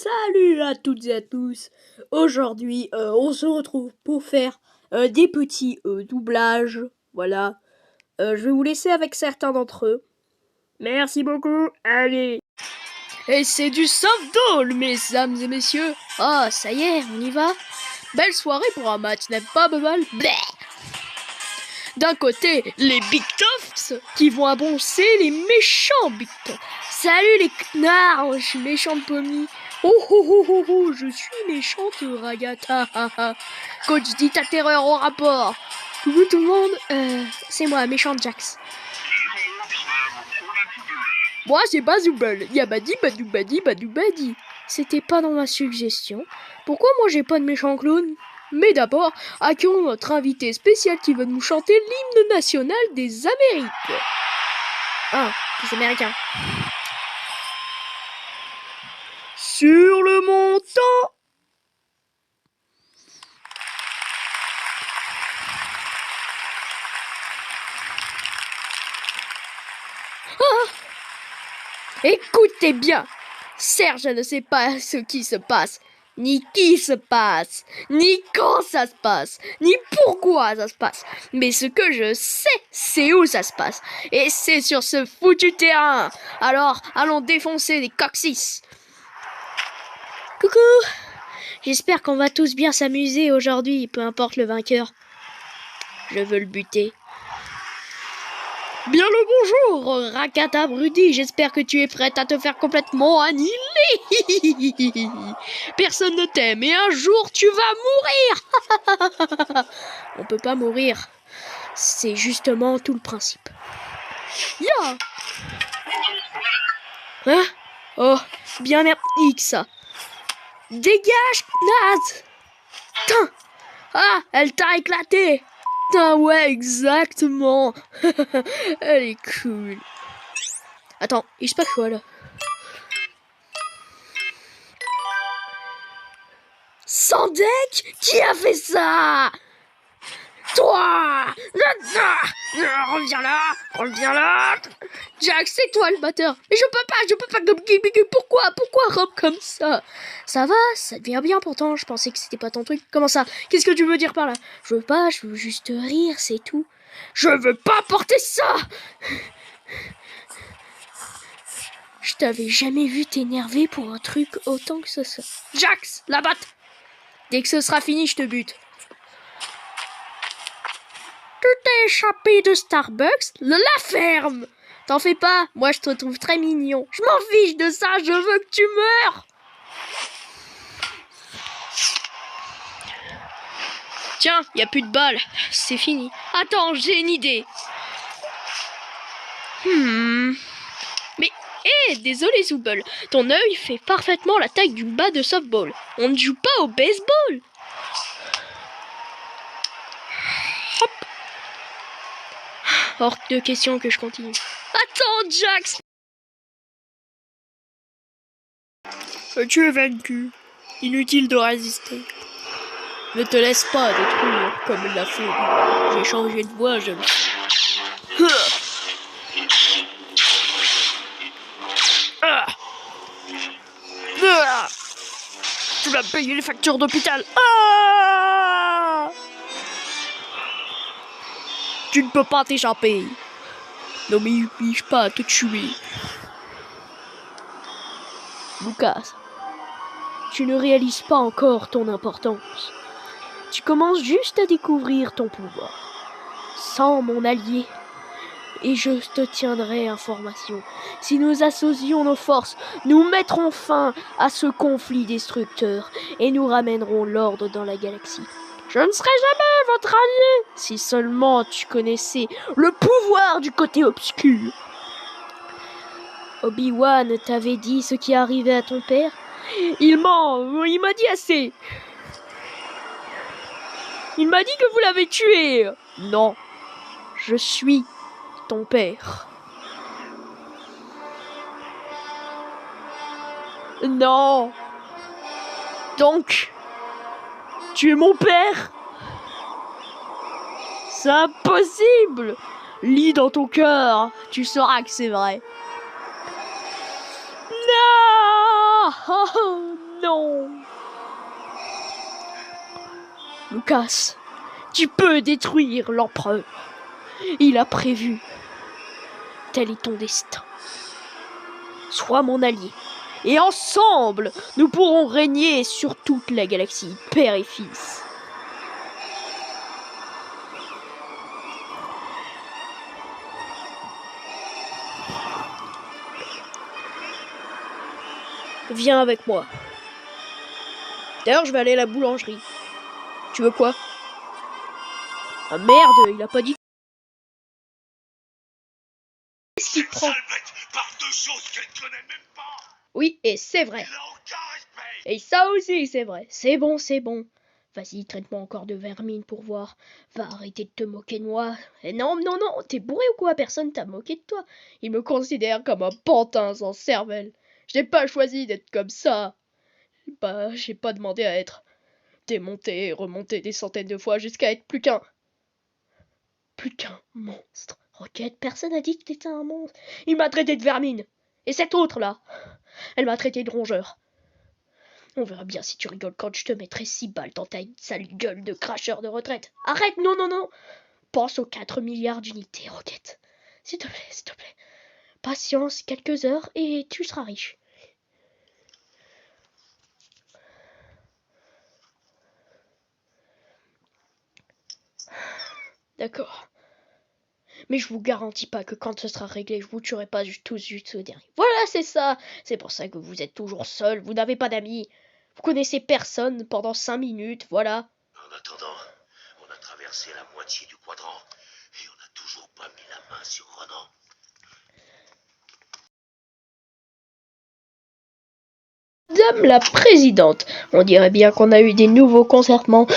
Salut à toutes et à tous. Aujourd'hui, on se retrouve pour faire des petits doublages. Voilà. Je vais vous laisser avec certains d'entre eux. Merci beaucoup. Allez. Et c'est du softball, mesdames et messieurs. Ah, ça y est, on y va. Belle soirée pour un match, n'est-ce pas, Bubble? D'un côté, les Big Toffs qui vont aboncer les méchants Big Toffs. Salut les knards, je suis méchante Pommy. Oh, je suis méchante Ragata. Coach dit ta terreur au rapport. Coucou tout le monde, c'est moi, méchante Jax. Moi c'est Bazooble, Yabadi badou badi. C'était pas dans ma suggestion. Pourquoi moi j'ai pas de méchant clown? Mais d'abord, accueillons notre invité spécial qui va nous chanter l'hymne national des Amériques. Ah, des Américains. Sur le montant. Ah, écoutez bien. Serge ne sait pas ce qui se passe, ni qui se passe, ni quand ça se passe, ni pourquoi ça se passe. Mais ce que je sais, c'est où ça se passe. Et c'est sur ce foutu terrain. Alors, allons défoncer les coccyx. Coucou. J'espère qu'on va tous bien s'amuser aujourd'hui, peu importe le vainqueur. Je veux le buter. Bien le bonjour, Rakata Brudi, j'espère que tu es prête à te faire complètement annihiler. Personne ne t'aime et un jour tu vas mourir. On peut pas mourir, c'est justement tout le principe. Ya. Hein? Oh, bien merdique ça. Dégage, naze. Putain. Ah, elle t'a éclaté. Ah ouais, exactement. Elle est cool. Attends, il se passe quoi là? Sandek? Qui a fait ça? Toi! Reviens là! Jack, c'est toi le batteur. Mais je peux pas. Pourquoi Rob comme ça? Ça va, ça devient bien pourtant. Je pensais que c'était pas ton truc. Comment ça? Qu'est-ce que tu veux dire par là? Je veux juste rire, c'est tout. Je veux pas porter ça! Je t'avais jamais vu t'énerver pour un truc autant que ça. Jax, la batte! Dès que ce sera fini, je te bute. Tu t'es échappé de Starbucks? La ferme! T'en fais pas, moi je te trouve très mignon. Je m'en fiche de ça, je veux que tu meurs! Tiens, y a plus de balles, c'est fini. Attends, j'ai une idée. Mais, désolé Zooble, ton œil fait parfaitement la taille du bas de softball. On ne joue pas au baseball. Hop. Hors de question que je continue. Attends, Jax! Tu es vaincu. Inutile de résister. Ne te laisse pas détruire comme il l'a fait. J'ai changé de voix, je le sais. Tu vas payer les factures d'hôpital. Tu ne peux pas t'échapper. Ne m'oblige pas à te tuer. Lucas, tu ne réalises pas encore ton importance. Tu commences juste à découvrir ton pouvoir. Sans mon allié, et je te tiendrai information. Si nous associons nos forces, nous mettrons fin à ce conflit destructeur et nous ramènerons l'ordre dans la galaxie. Je ne serai jamais votre allié si seulement tu connaissais le pouvoir du côté obscur. Obi-Wan t'avait dit ce qui arrivait à ton père? Il m'a dit assez. Il m'a dit que vous l'avez tué. Non, je suis ton père. Non. Donc, tu es mon père? C'est impossible. Lis dans ton cœur, tu sauras que c'est vrai. Non. Oh, Lucas. Tu peux détruire l'empereur. Il a prévu. Tel est ton destin. Sois mon allié. Et ensemble, nous pourrons régner sur toute la galaxie, père et fils. Viens avec moi. D'ailleurs, je vais aller à la boulangerie. Tu veux quoi? Ah merde, il a pas dit. Qu'est-ce qu'il prend? Oui, et c'est vrai. Et ça aussi, c'est vrai. C'est bon, c'est bon. Vas-y, traite-moi encore de vermine pour voir. Va arrêter de te moquer de moi. Et non, non, non, t'es bourré ou quoi? Personne t'a moqué de toi. Il me considère comme un pantin sans cervelle. Je n'ai pas choisi d'être comme ça. J'ai pas demandé à être démonté et remonté des centaines de fois jusqu'à être plus qu'un monstre. Rocket, personne n'a dit que t'étais un monstre. Il m'a traité de vermine. Et cette autre-là, elle m'a traité de rongeur. On verra bien si tu rigoles quand je te mettrai 6 balles dans ta sale gueule de cracheur de retraite. Arrête, non, non, non. Pense aux 4 milliards d'unités, Rocket. S'il te plaît, s'il te plaît. Patience, quelques heures et tu seras riche. D'accord. Mais je vous garantis pas que quand ce sera réglé, je vous tuerai pas tous juste au dernier. Voilà, c'est ça. C'est pour ça que vous êtes toujours seul, vous n'avez pas d'amis. Vous connaissez personne pendant 5 minutes, voilà. En attendant, on a traversé la moitié du quadrant et on n'a toujours pas mis la main sur Ronan. Madame la présidente, on dirait bien qu'on a eu des nouveaux concertements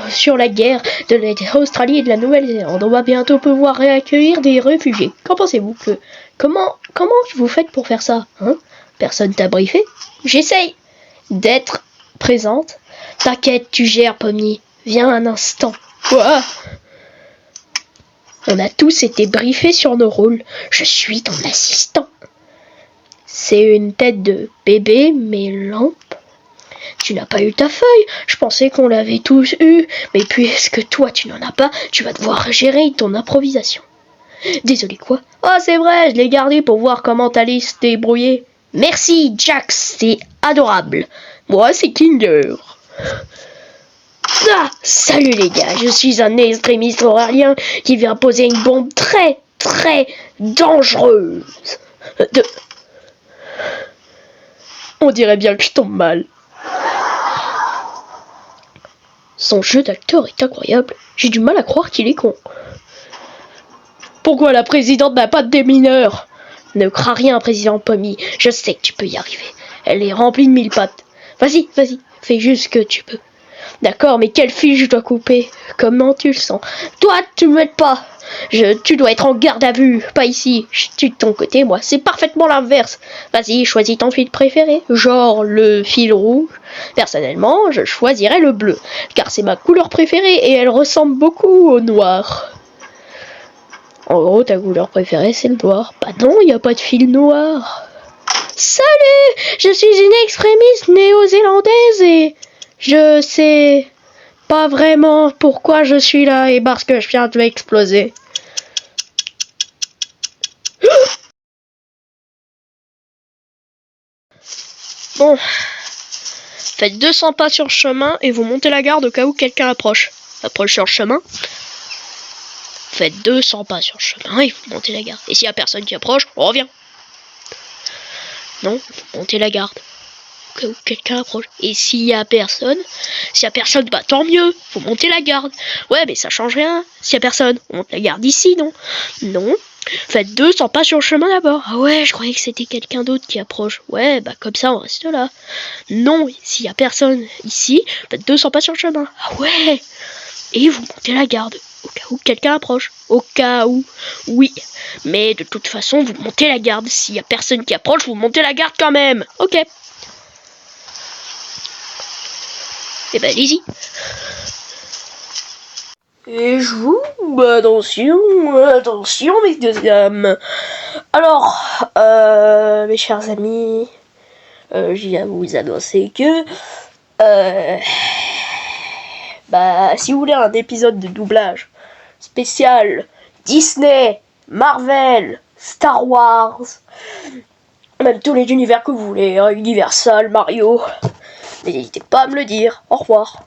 sur la guerre de l'Australie et de la Nouvelle-Zélande. On va bientôt pouvoir réaccueillir des réfugiés. Qu'en pensez-vous que... Comment vous faites pour faire ça, hein? Personne t'a briefé? J'essaye d'être présente. T'inquiète, tu gères, Pomni. Viens un instant. Quoi? On a tous été briefés sur nos rôles. Je suis ton assistant. C'est une tête de bébé, mais lampe. Tu n'as pas eu ta feuille. Je pensais qu'on l'avait tous eu. Mais puisque toi, tu n'en as pas, tu vas devoir gérer ton improvisation. Désolé, quoi? Oh, c'est vrai, je l'ai gardé pour voir comment t'allais se débrouiller. Merci, Jax, c'est adorable. Moi, c'est Kinder. Ah, salut les gars, je suis un extrémiste horarien qui vient poser une bombe très, très dangereuse. On dirait bien que je tombe mal. Son jeu d'acteur est incroyable. J'ai du mal à croire qu'il est con. Pourquoi la présidente n'a pas de démineur? Ne crains rien, président Pommy. Je sais que tu peux y arriver. Elle est remplie de 1000 pattes. Vas-y, vas-y, fais juste ce que tu peux. D'accord, mais quelle fille je dois couper? Comment tu le sens? Toi, tu m'aides pas. Tu dois être en garde à vue, pas ici. Je suis de ton côté, moi. C'est parfaitement l'inverse. Vas-y, choisis ton fil préféré. Genre le fil rouge. Personnellement, je choisirais le bleu, car c'est ma couleur préférée et elle ressemble beaucoup au noir. En gros, ta couleur préférée, c'est le noir. Bah non, il n'y a pas de fil noir. Salut! Je suis une extrémiste néo-zélandaise et je sais pas vraiment pourquoi je suis là et parce que je viens de m'exploser. Bon. Faites 200 pas sur le chemin et vous montez la garde au cas où quelqu'un approche. Approche sur le chemin. Faites 200 pas sur le chemin et vous montez la garde. Et s'il y a personne qui approche, on revient. Non, vous montez la garde. Au cas où quelqu'un approche. Et s'il y a personne, bah tant mieux, vous montez la garde. Ouais, mais ça change rien. S'il y a personne, on monte la garde ici, non? Non. Faites 200 pas sur le chemin d'abord. Ah ouais, je croyais que c'était quelqu'un d'autre qui approche. Ouais, bah comme ça on reste là. Non, s'il y a personne ici, faites 200 pas sur le chemin. Ah ouais. Et vous montez la garde. Au cas où quelqu'un approche. Au cas où. Oui. Mais de toute façon, vous montez la garde. S'il y a personne qui approche, vous montez la garde quand même. Ok. Eh ben, allez-y. Et je vous... attention, messieurs et dames. Alors, mes chers amis, je viens vous annoncer que... Bah, si vous voulez un épisode de doublage spécial Disney, Marvel, Star Wars, même tous les univers que vous voulez, hein, Universal, Mario, n'hésitez pas à me le dire. Au revoir.